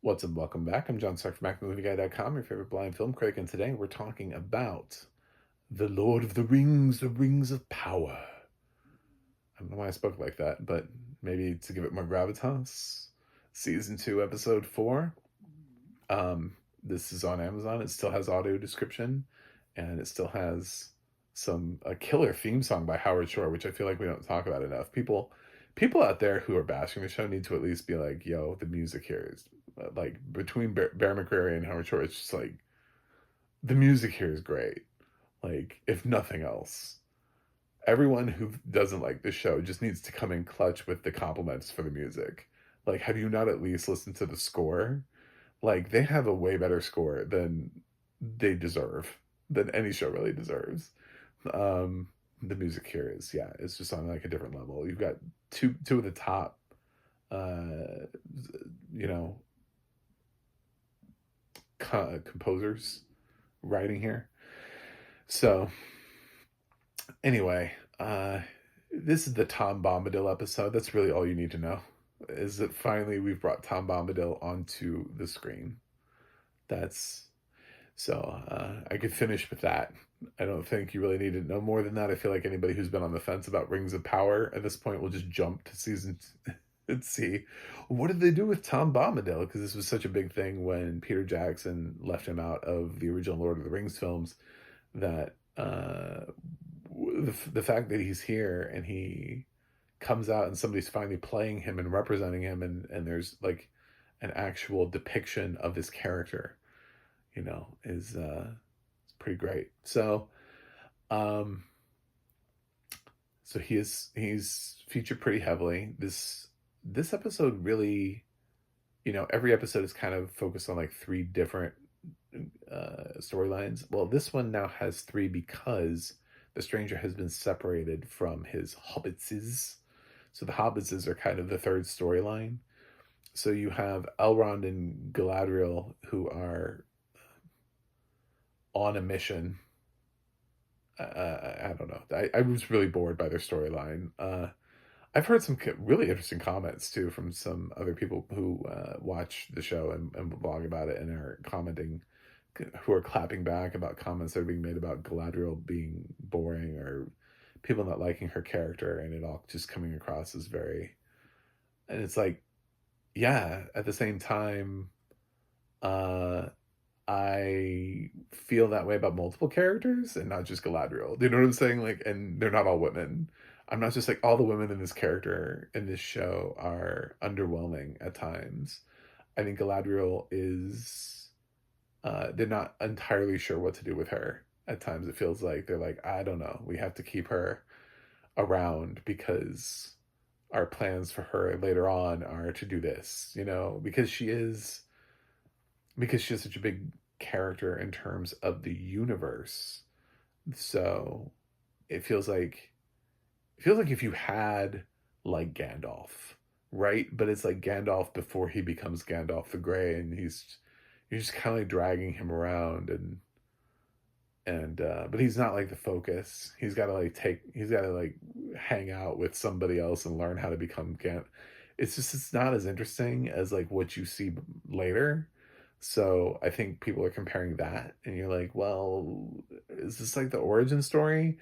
What's up? Welcome back. I'm John Stark from MacMovieGuy.com, your favorite blind film critic, and today we're talking about The Lord of the Rings, The Rings of Power. I don't know why I spoke like that, but maybe to give it more gravitas. Season 2, Episode 4. This is on Amazon. It still has audio description, and it still has a killer theme song by Howard Shore, which I feel like we don't talk about enough. People out there who are bashing the show need to at least be like, yo, the music here is like between Bear McCreary and Howard Shore, it's just like the music here is great. Like, if nothing else, everyone who doesn't like the show just needs to come in clutch with the compliments for the music. Like, have you not at least listened to the score? Like, they have a way better score than they deserve, than any show really deserves. Um, the music here is, yeah, it's just on like a different level. You've got two of the top, uh, you know, composers writing here. So anyway, this is the Tom Bombadil episode. That's really all you need to know, is that finally we've brought Tom Bombadil onto the screen. That's I could finish with that. I don't think you really need to know more than that. I feel like anybody who's been on the fence about Rings of Power at this point will just jump to season and see what did they do with Tom Bombadil, because this was such a big thing when Peter Jackson left him out of the original Lord of the Rings films, that the fact that he's here and he comes out and somebody's finally playing him and representing him, and there's like an actual depiction of his character, is it's pretty great. Um so he's featured pretty heavily. This episode really, every episode is kind of focused on like three different storylines. Well, this one now has three because the stranger has been separated from his hobbitses. So the hobbitses are kind of the third storyline. So you have Ellrond and Galadriel, who are on a mission. I don't know. I was really bored by their storyline. I've heard some really interesting comments too from some other people who watch the show and blog about it and are commenting, who are clapping back about comments that are being made about Galadriel being boring, or people not liking her character, and it all just coming across as very, and it's like, yeah, at the same time, uh, I feel that way about multiple characters and not just Galadriel. Do you know what I'm saying? Like, and they're not all women. I'm not just like, all the women in this character in this show are underwhelming at times. I think Galadriel is, they're not entirely sure what to do with her. At times it feels like they're like, I don't know, we have to keep her around because our plans for her later on are to do this, because she is such a big character in terms of the universe. So it feels like if you had like Gandalf, right? But it's like Gandalf before he becomes Gandalf the Grey, and you're just kind of like dragging him around, and but he's not like the focus. He's got to like hang out with somebody else and learn how to become Gandalf. It's not as interesting as like what you see later. So I think people are comparing that, and you're like, well, is this like the origin story?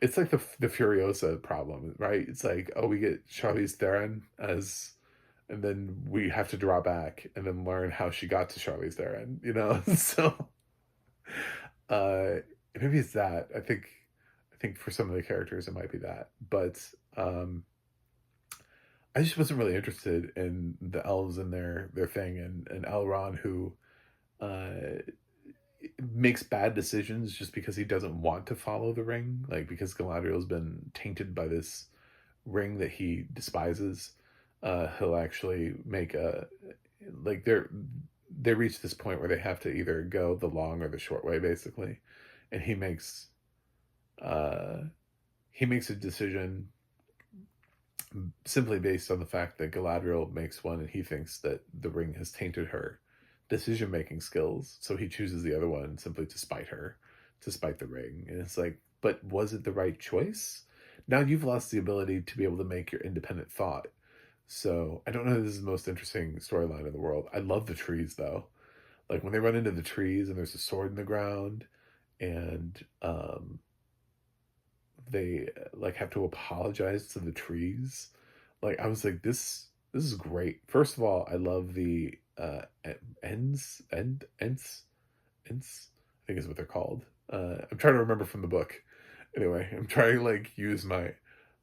It's like the Furiosa problem, right? It's like, oh, we get Charlize Theron and then we have to draw back and then learn how she got to Charlize Theron, So, uh, maybe it's that. I think for some of the characters it might be that, but um, I just wasn't really interested in the elves and their thing, and Elrond, who uh makes bad decisions just because he doesn't want to follow the ring, like because Galadriel's been tainted by this ring that he despises. He'll actually make a, like, they reach this point where they have to either go the long or the short way, basically, and uh he makes a decision simply based on the fact that Galadriel makes one, and he thinks that the ring has tainted her decision making skills. So he chooses the other one simply to spite her, to spite the ring. And it's like, but was it the right choice? Now you've lost the ability to be able to make your independent thought. So I don't know if this is the most interesting storyline in the world. I love the trees though. Like when they run into the trees and there's a sword in the ground, and they like have to apologize to the trees. Like I was like, this is great. First of all, I love the ents, I think is what they're called. I'm trying to remember from the book. Anyway, I'm trying to like use my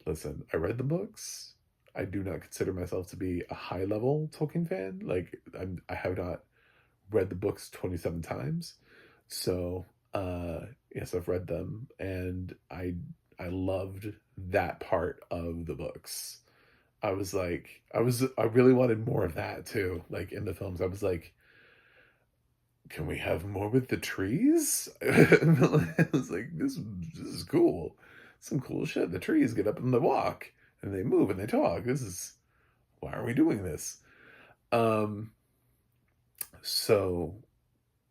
listen. I read the books. I do not consider myself to be a high level Tolkien fan. Like I have not read the books 27 times. So, yes, I've read them, and I loved that part of the books. I was like, I really wanted more of that too. Like in the films, I was like, can we have more with the trees? I was like, this is cool. Some cool shit. The trees get up and they walk and they move and they talk. This is why are we doing this? Um, so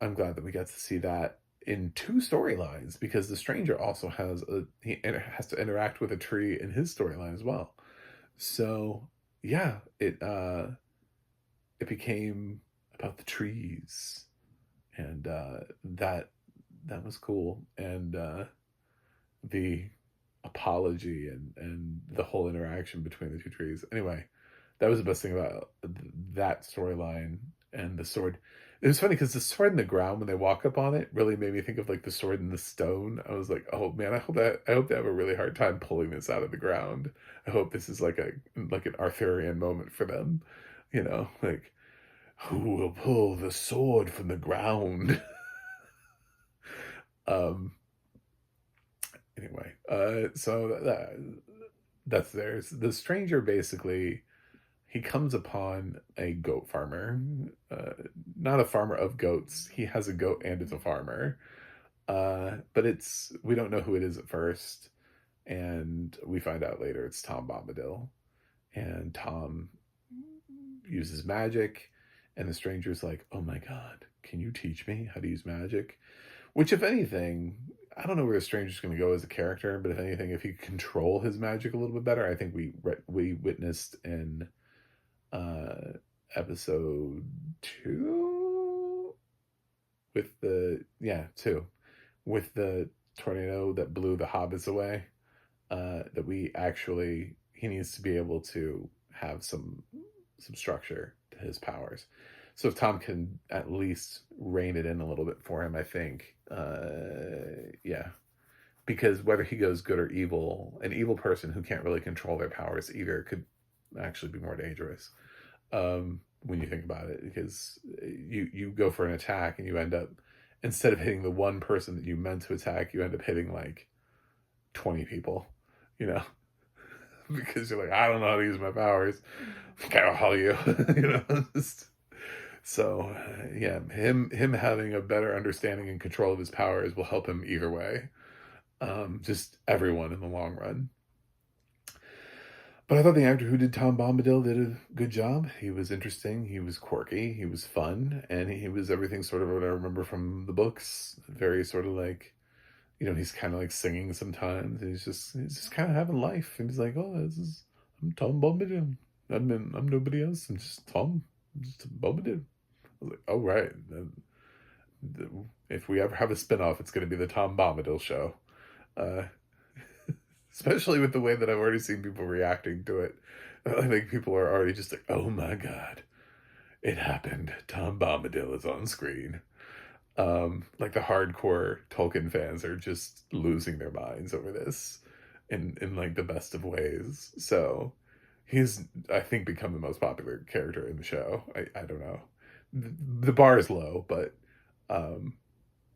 I'm glad that we got to see that in two storylines because the stranger also has to interact with a tree in his storyline as well. So yeah, it became about the trees, and that was cool, and the apology and the whole interaction between the two trees. Anyway, that was the best thing about that storyline. And the sword, it was funny because the sword in the ground when they walk up on it really made me think of like the sword in the stone. I was like, oh man, I hope they have a really hard time pulling this out of the ground. I hope this is like an Arthurian moment for them, like who will pull the sword from the ground. um anyway, so that's theirs. The stranger basically, he comes upon a goat farmer, not a farmer of goats. He has a goat and is a farmer. But we don't know who it is at first, and we find out later it's Tom Bombadil. And Tom uses magic, and the stranger's like, "Oh my god, can you teach me how to use magic?" Which, if anything, I don't know where the stranger's going to go as a character, but if anything, if he could control his magic a little bit better, I think we witnessed in uh episode 2 with the two, with the tornado that blew the hobbits away, that we actually he needs to be able to have some structure to his powers. So if Tom can at least rein it in a little bit for him, I think, yeah, because whether he goes good or evil, an evil person who can't really control their powers either could actually be more dangerous, when you think about it, because you go for an attack and you end up, instead of hitting the one person that you meant to attack, you end up hitting like 20 people, you know, because you're like, I don't know how to use my powers. I'll you, Just, so yeah, him having a better understanding and control of his powers will help him either way. Just everyone in the long run. But I thought the actor who did Tom Bombadil did a good job. He was interesting, he was quirky, he was fun, and he was everything sort of what I remember from the books. Very sort of like, he's kind of like singing sometimes. He's just kind of having life. And he's like, oh, I'm Tom Bombadil. I'm nobody else. I'm just Tom. I'm just Bombadil. I was like, oh right. If we ever have a spinoff, it's going to be the Tom Bombadil show. Uh, Especially with the way that I've already seen people reacting to it. I think people are already just like, oh my god, it happened. Tom Bombadil is on screen. Like the hardcore Tolkien fans are just losing their minds over this in like the best of ways. So he's, I think, become the most popular character in the show. I don't know. The bar is low, but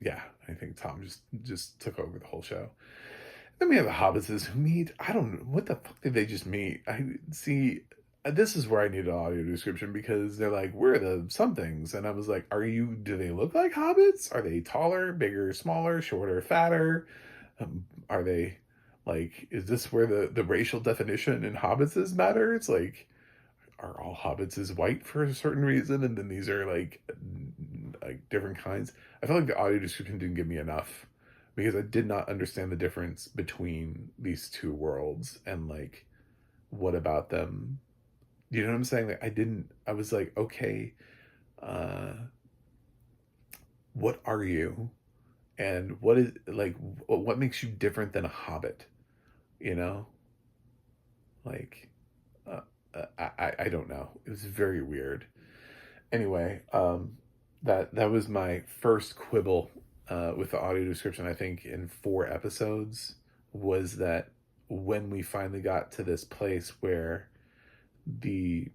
yeah, I think Tom just took over the whole show. Then we have the Hobbitses who meet. I don't know what the fuck did they just meet. I see. This is where I need an audio description because they're like, we're the somethings, and I was like, do they look like hobbits? Are they taller, bigger, smaller, shorter, fatter? Are they like? Is this where the racial definition in hobbits matter? It's like, are all hobbits is white for a certain reason, and then these are like different kinds? I felt like the audio description didn't give me enough because I did not understand the difference between these two worlds, and like, what about them You know what I'm saying? Like I was like, okay, uh, what are you? And what is like, what makes you different than a hobbit? You know, like, uh, I don't know. It was very weird. Anyway, that was my first quibble with the audio description. I think in 4 episodes was that when we finally got to this place where the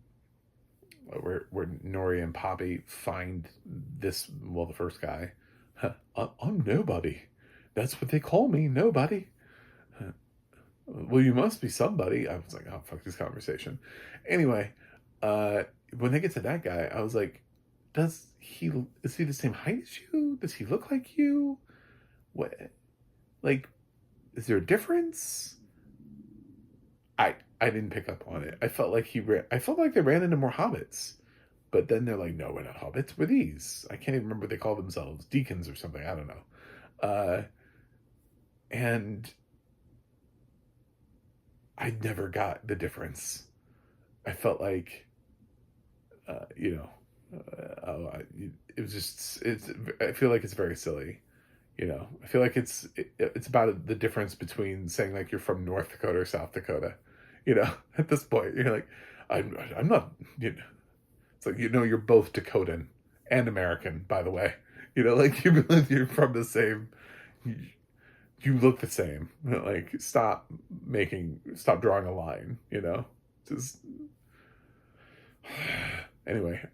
where Nori and Poppy find this, well, the first guy. Huh, I'm nobody. That's what they call me, nobody. Huh, well, you must be somebody. I was like, oh, fuck this conversation. Anyway, uh, when they get to that guy, I was like, is he the same height as you? Does he look like you? What, like, is there a difference? I didn't pick up on it. I felt like they ran into more hobbits. But then they're like, no, we're not hobbits, we're these. I can't even remember what they call themselves, deacons or something. I don't know. And I never got the difference. I felt like, you know, it was just, I feel like it's very silly. You know, I feel like it's about the difference between saying like you're from North Dakota or South Dakota. You know, at this point, you're like, I'm not, you know, it's like, you know, you're both Dakotan and American, by the way. You know, like you're from the same, you look the same. Like, stop drawing a line, you know? Just, anyway,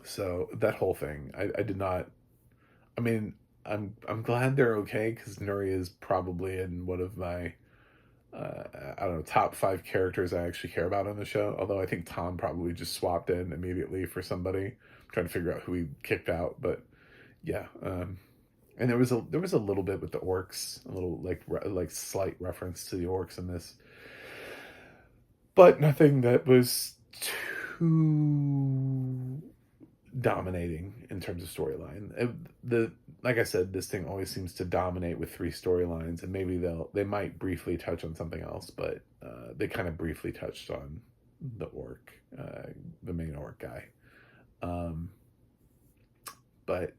so that whole thing, I did not, I mean, I'm glad they're okay, because Nuri is probably in one of my, I don't know, top 5 characters I actually care about on the show. Although I think Tom probably just swapped in immediately for somebody. I'm trying to figure out who he kicked out, but yeah. And there was a little bit with the orcs, a little like slight reference to the orcs in this, but nothing that was too dominating in terms of storyline. Like I said, this thing always seems to dominate with 3 storylines, and maybe they might briefly touch on something else, but they kind of briefly touched on the orc, the main orc guy. But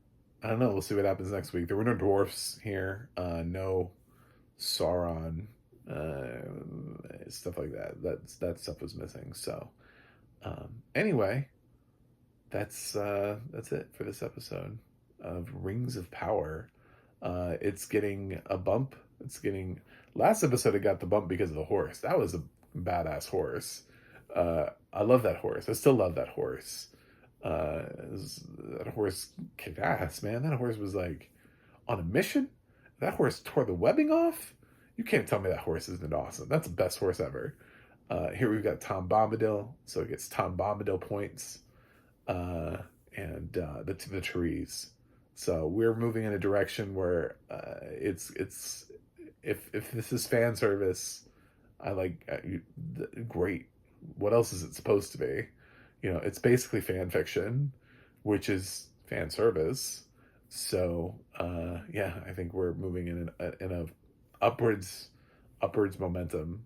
I don't know. We'll see what happens next week. There were no dwarfs here, no Sauron, stuff like that. That stuff was missing. So anyway, that's it for this episode of Rings of Power. It's getting a bump. Last episode it got the bump because of the horse. That was a badass horse. I love that horse. I still love that horse. That horse kicked ass, man. That horse was like on a mission. That horse tore the webbing off. You can't tell me that horse isn't awesome. That's the best horse ever. Here we've got Tom Bombadil, so it gets Tom Bombadil points. And the trees. So we're moving in a direction where it's if this is fan service, I like great. What else is it supposed to be? You know, it's basically fan fiction, which is fan service. So yeah, I think we're moving in a upwards momentum.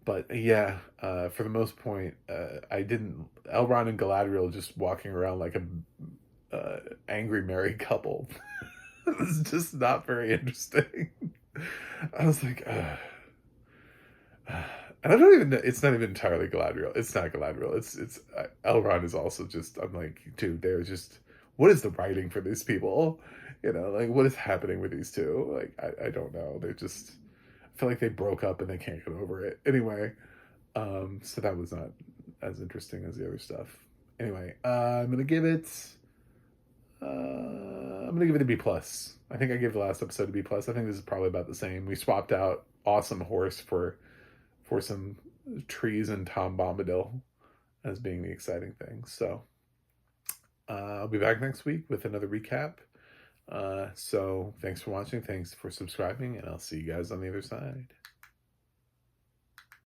But yeah, for the most point, I didn't. Elrond and Galadriel just walking around like a angry married couple. It's just not very interesting. I was like, and I don't even know. It's not even entirely Galadriel. It's not Galadriel. It's Elrond is also just. I'm like, dude, they're just. What is the writing for these people? You know, like what is happening with these two? Like I don't know. They're just. I feel like they broke up and they can't get over it. Anyway, so that was not as interesting as the other stuff. Anyway, I'm gonna give it. I'm gonna give it a B plus. I think I gave the last episode a B plus. I think this is probably about the same. We swapped out awesome horse for some trees and Tom Bombadil as being the exciting thing. So I'll be back next week with another recap. So thanks for watching. Thanks for subscribing, and I'll see you guys on the other side.